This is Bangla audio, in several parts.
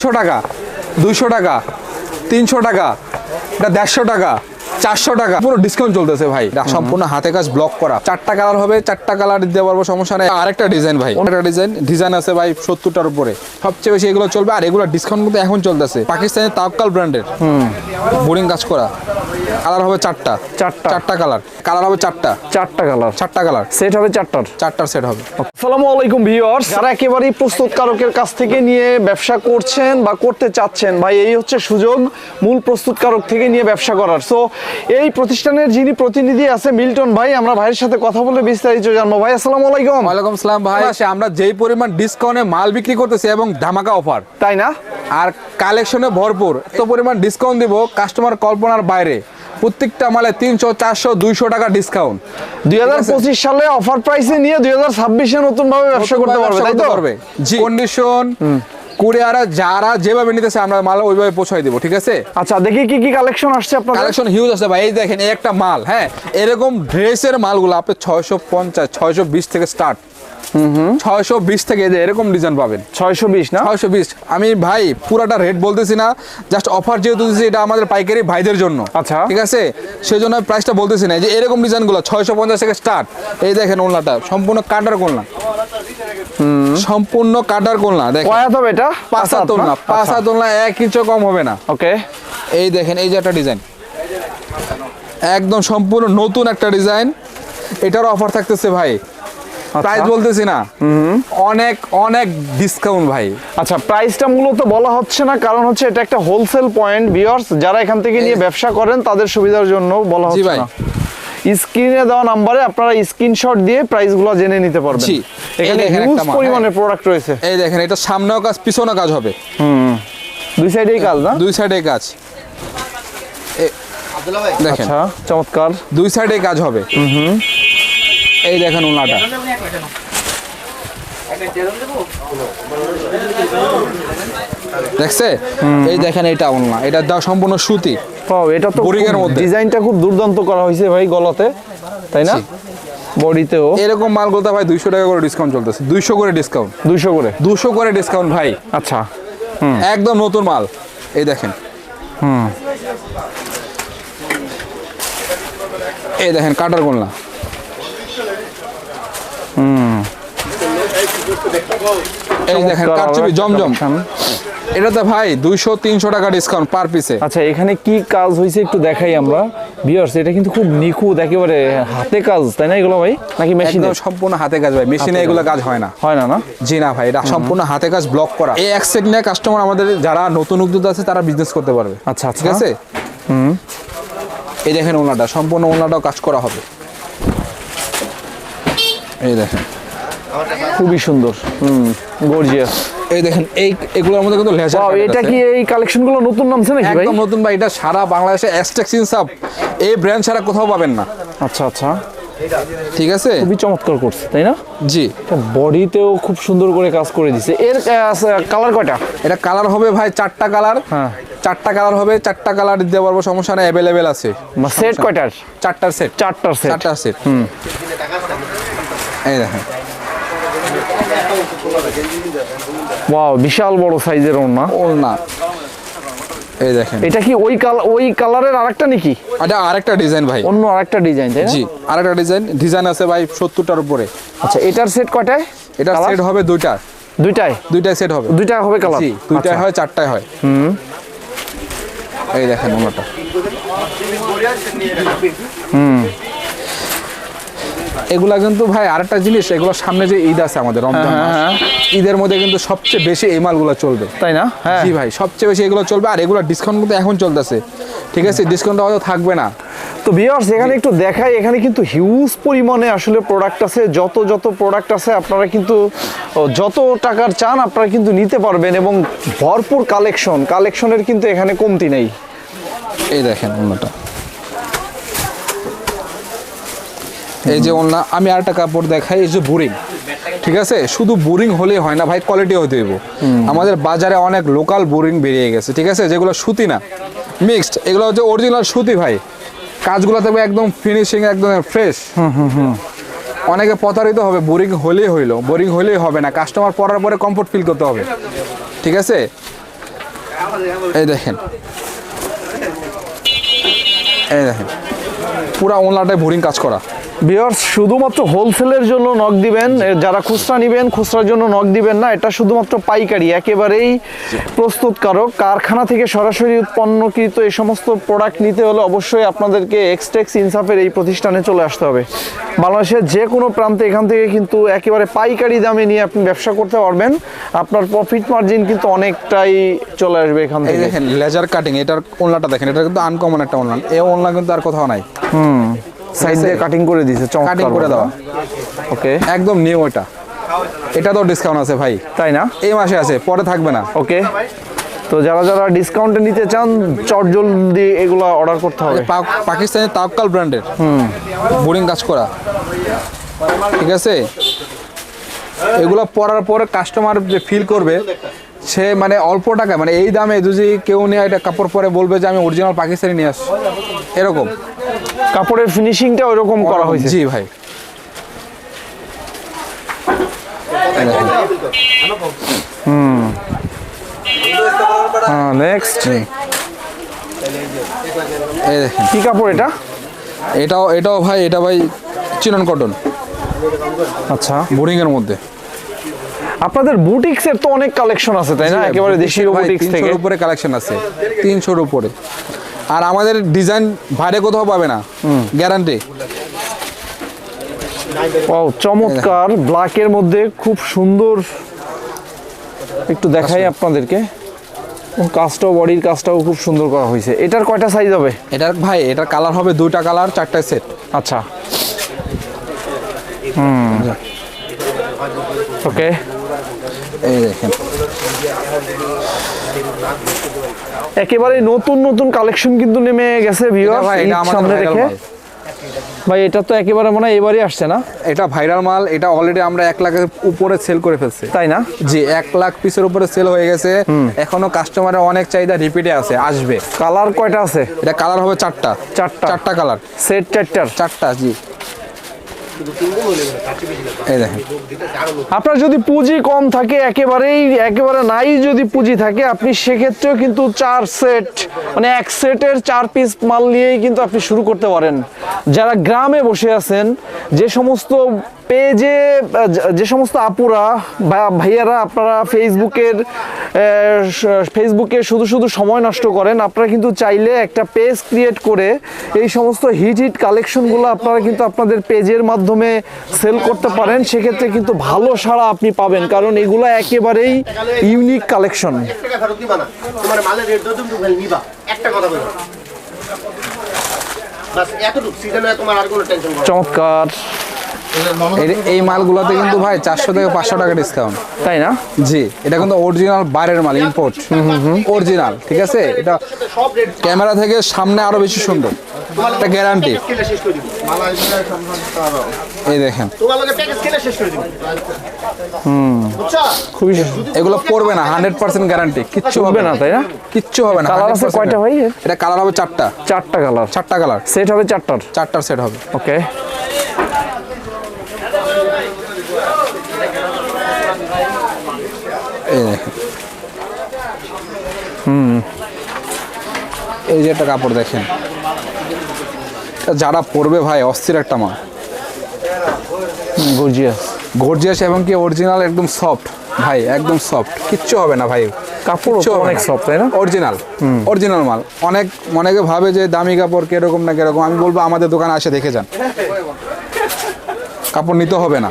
150 টাকা, 200 টাকা, 300 টাকা, এটা 150 টাকা, 400 টাকা, পুরো ডিসকাউন্ট চলতেছে ভাই। সম্পূর্ণ হাতে কাজ ব্লক করা, 4টা কালার হবে, 4টা কালার দিতে পারবো, সমস্যা নেই। আরেকটা ডিজাইন ভাই, একটা ডিজাইন আছে ভাই 70টার উপরে, সবচেয়ে বেশি এগুলো চলবে। আর এগুলো ডিসকাউন্ট মধ্যে এখন চলতেছে, পাকিস্তানের তাওয়াক্কাল ব্র্যান্ডের বোরিং কাজ করা। কালার হবে 4টা, 4টা কালার হবে 4টা কালার সেট হবে 4টার সেট হবে। আসসালামু আলাইকুম ভিউয়ার্স, যারা একেবারেই প্রস্তুতকারকের কাছ থেকে নিয়ে ব্যবসা করছেন বা করতে চাচ্ছেন, ভাই এই হচ্ছে সুযোগ মূল প্রস্তুতকারক থেকে নিয়ে ব্যবসা করার। সো এই প্রতিষ্ঠানের যিনি প্রতিনিধি আছে মিল্টন ভাই, আমরা ভাইয়ের সাথে কথা বলে বিস্তারিত জানবো। ভাই আসসালামু আলাইকুম। ওয়ালাইকুম আসসালাম ভাই। আমরা যেই পরিমাণ ডিসকাউন্টে মাল বিক্রি করতেছি এবং ধামাকা অফার, তাই না? আর কালেকশনে ভরপুর, এত পরিমাণ ডিসকাউন্ট দিব কাস্টমার কল্পনার বাইরে। প্রত্যেকটা মালে 300, 400, 200 টাকা ডিসকাউন্ট। 2025 সালে অফার প্রাইসে নিয়ে 2026-এ নতুন ভাবে ব্যবসা করতে পারবে, তাই তো? জি, কন্ডিশন কুরিয়ারে যারা যেভাবে নিতেছে আমরা মাল ওইভাবে পৌঁছাই দিব, ঠিক আছে? আচ্ছা, দেখি কি কি কালেকশন আসছে আপনার। কালেকশন হিউজ আছে ভাই। এই দেখেন, এই একটা মাল, হ্যাঁ, এরকম ড্রেসের মালগুলো আপনি 650, 620 থেকে স্টার্ট। 620 থেকে এরকম ডিজাইন পাবেন। 620 না? 620। আমি ভাই পুরাটা রেট বলতেছি না, জাস্ট অফার যেহেতু দিচ্ছি, এটা আমাদের পাইকারি ভাইদের জন্য। আচ্ছা, ঠিক আছে, সেই জন্য প্রাইসটা বলতেছি না। যে এরকম ডিজাইনগুলো 650 থেকে স্টার্ট। এই দেখেন ওড়নাটা সম্পূর্ণ কাটার কোলনা, সম্পূর্ণ কাটার কোলনা। দেখেন কয় হাত হবে এটা? 5 হাত ওড়না, 5 হাত ওড়না, 1 ইঞ্চও কম হবে না। ওকে, এই দেখেন, এই যে একটা ডিজাইন, একদম সম্পূর্ণ নতুন একটা ডিজাইন। এটারও অফার থাকতেছে ভাই, প্রাইস বলতেছি না, অনেক অনেক ডিসকাউন্ট ভাই। আচ্ছা, প্রাইসটা মূলত বলা হচ্ছে না, কারণ হচ্ছে এটা একটা হোলসেল পয়েন্ট। ভিউয়ার্স, যারা এখান থেকে নিয়ে ব্যবসা করেন তাদের সুবিধার জন্য বলা হচ্ছে না। স্ক্রিনে দেওয়া নাম্বারে আপনারা স্ক্রিনশট দিয়ে প্রাইসগুলো জেনে নিতে পারবেন। এখানে হিউজ পরিমাণে প্রোডাক্ট রয়েছে। এই দেখেন, এটা সামনেও কাজ পিছনেও কাজ হবে। দুই সাইডেই কাজ না? দুই সাইডে কাজ। দেখেন, আচ্ছা, চমৎকার, দুই সাইডে কাজ হবে। এই দেখেন ওনাটা, দেখছে? এই দেখেন, এটা ওনা, এটা দাও সম্পূর্ণ সুতি। এটা তো বোরিং এর মধ্যে ডিজাইনটা খুব দুর্দান্ত করা হয়েছে ভাই, গলাতে, তাই না? বডিতেও এরকম মালগুলো ভাই 200 টাকা করে ডিসকাউন্ট চলতেছে। 200 করে ডিসকাউন্ট, 200 করে ডিসকাউন্ট ভাই। আচ্ছা, একদম নতুন মাল। এই দেখেন, এই দেখেন কাটার গোলনা। এই দেখেন কারচুপি জমজম, এটাতে ভাই 200-300 টাকা ডিসকাউন্ট পার পিসে। আচ্ছা, এখানে কি কাজ হয়েছে একটু দেখাই আমরা ভিউয়ার্স। এটা কিন্তু খুব নিখুঁত, একেবারে হাতে কাজ, তাই না এগুলো ভাই? নাকি মেশিনে? সম্পূর্ণ হাতে কাজ ভাই, মেশিনে এগুলো কাজ হয় না। হয় না না? জি না ভাই, এটা সম্পূর্ণ হাতে কাজ ব্লক করা। এই এক সেট নিয়ে কাস্টমার আমাদের যারা নতুন উদ্যোক্তা আছে তারা বিজনেস করতে পারবে। আচ্ছা, ঠিক আছে। এই দেখেন ওনাটা, সম্পূর্ণ ওনাটাও কাজ করা হবে। এই দেখেন, খুবই সুন্দর, গর্জিয়াস। এই দেখেন, এগুলোর মধ্যে কিন্তু লেজার। এটা কি এই কালেকশনগুলো নতুন নামছে নাকি ভাই? একদম নতুন ভাই, এটা সারা বাংলাদেশে এসটেক্স ইনসাফ এই ব্র্যান্ড ছাড়া কোথাও পাবেন না। আচ্ছা আচ্ছা, ঠিক আছে, খুবই চমৎকার করছে, তাই না? জি, বডিতেও খুব সুন্দর করে কাজ করে দিছে। এর কালার কয়টা? এটা কালার হবে ভাই 4টা কালার। হ্যাঁ, 4টা কালার হবে, 4টা কালার দিতে পারবো, সমস্যা নেই, অ্যাভেলেবেল আছে। সেট কয়টার? 4টার সেট। 4টার সেট। এই দেখেন, ওয়াও, বিশাল বড় সাইজের ওড়না। এই দেখেন, এটা কি ওই কালারের আরেকটা নাকি? এটা আরেকটা ডিজাইন ভাই, অন্য আরেকটা ডিজাইন, তাই না? জি, আরেকটা ডিজাইন আছে ভাই 70টার উপরে। আচ্ছা, এটার সেট কয়টায়? এটা সেট হবে দুইটাই সেট হবে, দুইটা হবে কালার। জি, দুইটাই হয়, 4টায় হয়। এই দেখেন ওনাটা, এগুলা কিন্তু ভাই আরেকটা জিনিস, এগুলো সামনে যে ঈদ আছে আমাদের রমজান মাস, ঈদের মধ্যে কিন্তু সবচেয়ে বেশি এই মালগুলো চলবে, তাই না? জি ভাই, সবচেয়ে বেশি এগুলো চলবে। আর এগুলো ডিসকাউন্ট কিন্তু এখন চলতেছে, ঠিক আছে, ডিসকাউন্ট হয়তো থাকবে না। তো ভিউয়ার্স, এখানে একটু দেখাই, এখানে কিন্তু হিউজ পরিমাণে আসলে প্রোডাক্ট আছে। যত প্রোডাক্ট আছে আপনারা কিন্তু যত টাকার চান আপনারা কিন্তু নিতে পারবেন, এবং ভরপুর কালেকশনের কিন্তু এখানে কমতি নেই। এই দেখেন ওনাটা, এই যে ওনা, আমি আরেকটা কাপড় দেখাই, এই যে বোরিং, ঠিক আছে, শুধু বোরিং হলেই হয় না ভাই, কোয়ালিটি হতে হইব। আমাদের বাজারে অনেক লোকাল বোরিং বেরিয়ে গেছে, ঠিক আছে, যেগুলো সুতি না, মিক্সড। এগুলো হচ্ছে অরিজিনাল সুতি ভাই, কাজগুলো থাকবে একদম ফিনিশিং, একদম ফ্রেশ। অনেকে প্রতারিত হবে, বোরিং হলেই হইলো, বোরিং হলেই হবে না, কাস্টমার পরার পরে কমফোর্ট ফিল করতে হবে, ঠিক আছে। এই দেখেন, এই দেখেন পুরা ওনাটায় বোরিং কাজ করা। ভিউয়ার্স, শুধুমাত্র হোলসেলের জন্য নক দিবেন, যারা খুচরা নেবেন খুচরার জন্য নক দিবেন না, এটা শুধুমাত্র পাইকারি, একেবারেই প্রস্তুতকারক কারখানা থেকে সরাসরি উৎপন্নকৃত এই সমস্ত প্রোডাক্ট নিতে হলে অবশ্যই আপনাদেরকে এক্সটেক্স ইনসাফের এই প্রতিষ্ঠানে চলে আসতে হবে। বাংলাদেশের যে কোনো প্রান্তে এখান থেকে কিন্তু একেবারে পাইকারি দামে নিয়ে আপনি ব্যবসা করতে পারবেন, আপনার প্রফিট মার্জিন কিন্তু অনেকটাই চলে আসবে এখান এই থেকে। দেখেন লেজার কাটিং, এটার ওনাটা দেখেন, এটা কিন্তু আনকমন একটা ওনা, এই ওনা কিন্তু আর কোথাও নাই। সাইড দিয়ে কাটিং করে দিয়েছে, চমৎকার কাটিং করে দেওয়া, ওকে, একদম নিউ। এটা তো ডিসকাউন্ট আছে ভাই, তাই না? এই মাসে আছে, পরে থাকবে না। ওকে, তো যারা যারা ডিসকাউন্টে নিতে চান চটজলদি এগুলো অর্ডার করতে হবে। পাকিস্তানি তাওয়াক্কাল ব্র্যান্ডের বোরিং কাজ করা, ঠিক আছে। এগুলো পরার পরে কাস্টমার যে ফিল করবে, সে মানে অল্প টাকা, মানে এই দামে যদি কেউ নিয়ে এটা কাপড় পরে বলবে যে আমি অরিজিনাল পাকিস্তানি নিয়ে আসছি, এরকম কাপড়ের ফিনিশিংটা ওইরকম করা হয়েছে। জি ভাই। নেক্সট, এই দেখেন কি কাপড় এটা? এটাও ভাই, এটা ভাই চিনন কটন, আচ্ছা, বোরিং এর মধ্যে। আপনাদের বুটিক্সের তো অনেক কালেকশন আছে, তাই না? একেবারে দেশীয় বুটিক্স থেকে 300 উপরে কালেকশন আছে, 300 উপরে। আর আমাদের ডিজাইন বাইরে কোথাও পাবে না, গ্যারান্টি। ও চমৎকার, ব্ল্যাকের মধ্যে খুব সুন্দর, একটু দেখাই আপনাদেরকে। কাজটাও, বডির কাজটাও খুব সুন্দর করা হয়েছে। এটার কয়টা সাইজ হবে? এটার ভাই, এটার কালার হবে 2টা কালার, 4টা সেট। আচ্ছা, ওকে, এই দেখেন একেবারে নতুন নতুন কালেকশন কিন্তু নেমে গেছে ভিউয়ার্স, ভাই এটা আমাদের সামনে ভাইরাল রেখে। মাল। ভাই এটা তো একেবারে মনে হয় এবারই আসছে না? এটা ভাইরাল মাল, এটা অলরেডি আমরা 1 লাখের উপরে সেল করে ফেলছি, তাই না? জি 1 লাখ পিসের উপরে সেল হয়ে গেছে। এখনো কাস্টমারের অনেক চাহিদা রিপিটে আছে, আসবে। কালার কয়টা আছে? এটা কালার হবে 4টা, চারটা 4টা কালার, সেট 4টার। 4টা, জি। এই দেখেন, আপনার যদি পুঁজি কম থাকে, একেবারে নাই যদি পুঁজি থাকে, আপনি সেক্ষেত্রেও কিন্তু 4 সেট, মানে 1 সেটের 4 পিস মাল নিয়েই কিন্তু আপনি শুরু করতে পারেন। যারা গ্রামে বসে আছেন, যে সমস্ত পেজে, যে সমস্ত আপুরা বা ভাইয়ারা আপনারা ফেসবুকে শুধু সময় নষ্ট করেন, আপনারা কিন্তু চাইলে একটা পেজ ক্রিয়েট করে এই সমস্ত হিট কালেকশনগুলো আপনারা কিন্তু আপনাদের পেজের মাধ্যমে সেল করতে পারেন। সেক্ষেত্রে কিন্তু ভালো সাড়া আপনি পাবেন, কারণ এগুলো একেবারেই ইউনিক কালেকশন। তোমার মালের রেট দাও, তুমি নিবা একটা কথা বলো বাস, এতটুকু সিজনে তোমার আর কোনো টেনশন করো। চমৎকার, এই মালগুলোতে কিন্তু ভাই 400 থেকে 500 টাকা ডিসকাউন্ট, তাই না? জি। এটা কিন্তু অরিজিনাল বাইরের মাল, ইম্পোর্ট অরিজিনাল, ঠিক আছে। এটা সব রেট ক্যামেরা থেকে সামনে আরো বেশি সুন্দর, এটা গ্যারান্টি। খেলে শেষ করে দিব, এই দেখেন, তোমার লগে প্যাকেজ খেলে শেষ করে দিব। বুঝছো? খুবই এগুলো পড়বে না, 100% গ্যারান্টি, কিচ্ছু হবে চলবে না, তাই না? কিচ্ছু হবে না। কালার আছে 100% কয়টা ভাই? এটা কালার হবে 4টা, 4টা কালার, 4টা কালার, সেট হবে 4টার। 4টার সেট হবে। ওকে, এই দেখেন, এই যে একটা কাপড় দেখেন, এটা যারা পরবে ভাই অস্থির একটা মাল, গর্জিয়াস গর্জিয়াস এবং কি অরিজিনাল, একদম সফট ভাই, একদম সফট, কিচ্ছু হবে না ভাই। কাপড় কিচ্ছু হবে অনেক না। সফট, তাই না? অরিজিনাল মাল। অনেকে ভাবে যে দামি কাপড় কিরকম না কিরকম, আমি বলবো আমাদের দোকানে আসে দেখে যান, কাপড় নিতে হবে না।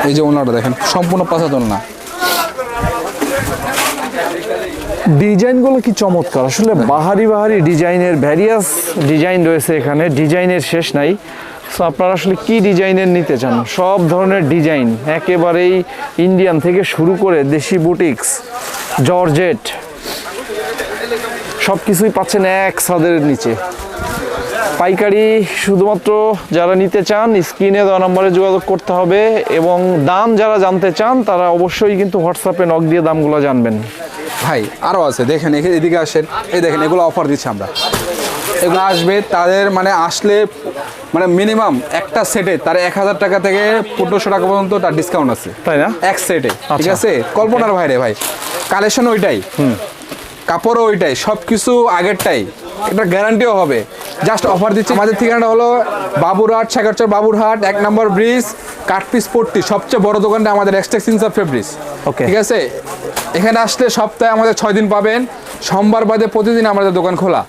এই যে ওনাটা দেখেন, সম্পূর্ণ পাঁচাতন না, ডিজাইনগুলো কি চমৎকার, আসলে বাহারি ডিজাইনের, ভ্যারিয়াস ডিজাইন রয়েছে এখানে, ডিজাইনের শেষ নাই। সো আপনারা আসলে কি ডিজাইনের নিতে চান, সব ধরনের ডিজাইন, একেবারেই ইন্ডিয়ান থেকে শুরু করে দেশি বুটিক্স, জর্জেট, সব কিছুই পাচ্ছেন এক ছাদের নিচে। পাইকারি শুধুমাত্র যারা নিতে চান স্ক্রিনে দেওয়া নম্বরে যোগাযোগ করতে হবে, এবং দাম যারা জানতে চান তারা অবশ্যই কিন্তু হোয়াটসঅ্যাপে নক দিয়ে দামগুলো জানবেন। ভাই আরো আছে দেখেন, এদিকে আসেন, এই দেখেন, এগুলো অফার দিচ্ছি আমরা, এগুলো আসবে তাদের মানে আসলে মানে মিনিমাম একটা সেটে তার 1000 টাকা থেকে 1500 টাকা পর্যন্ত তার ডিসকাউন্ট আছে, তাই না? এক সেটে, ঠিক আচ্ছা। আছে? কল্পনার বাইরে ভাই, কালেকশন ওইটাই, কাপড়ও ওইটাই, সবকিছু আগেরটাই, এটা গ্যারান্টিও হবে। জাস্ট অফার দিচ্ছি। আমাদের ঠিকানাটা হলো বাবুরহাট, শেখারচর বাবুরহাট, 1 নম্বর ব্রিজ, কাঠপিস পট্টি, সবচেয়ে বড় দোকানটা আমাদের এক্সটেক্স ইনসাফ ফেব্রিক্স। Okay. ঠিক আছে, এখানে আসলে সপ্তাহে আমাদের 6 দিন পাবেন, সোমবার বাদে প্রতিদিন আমাদের দোকান খোলা।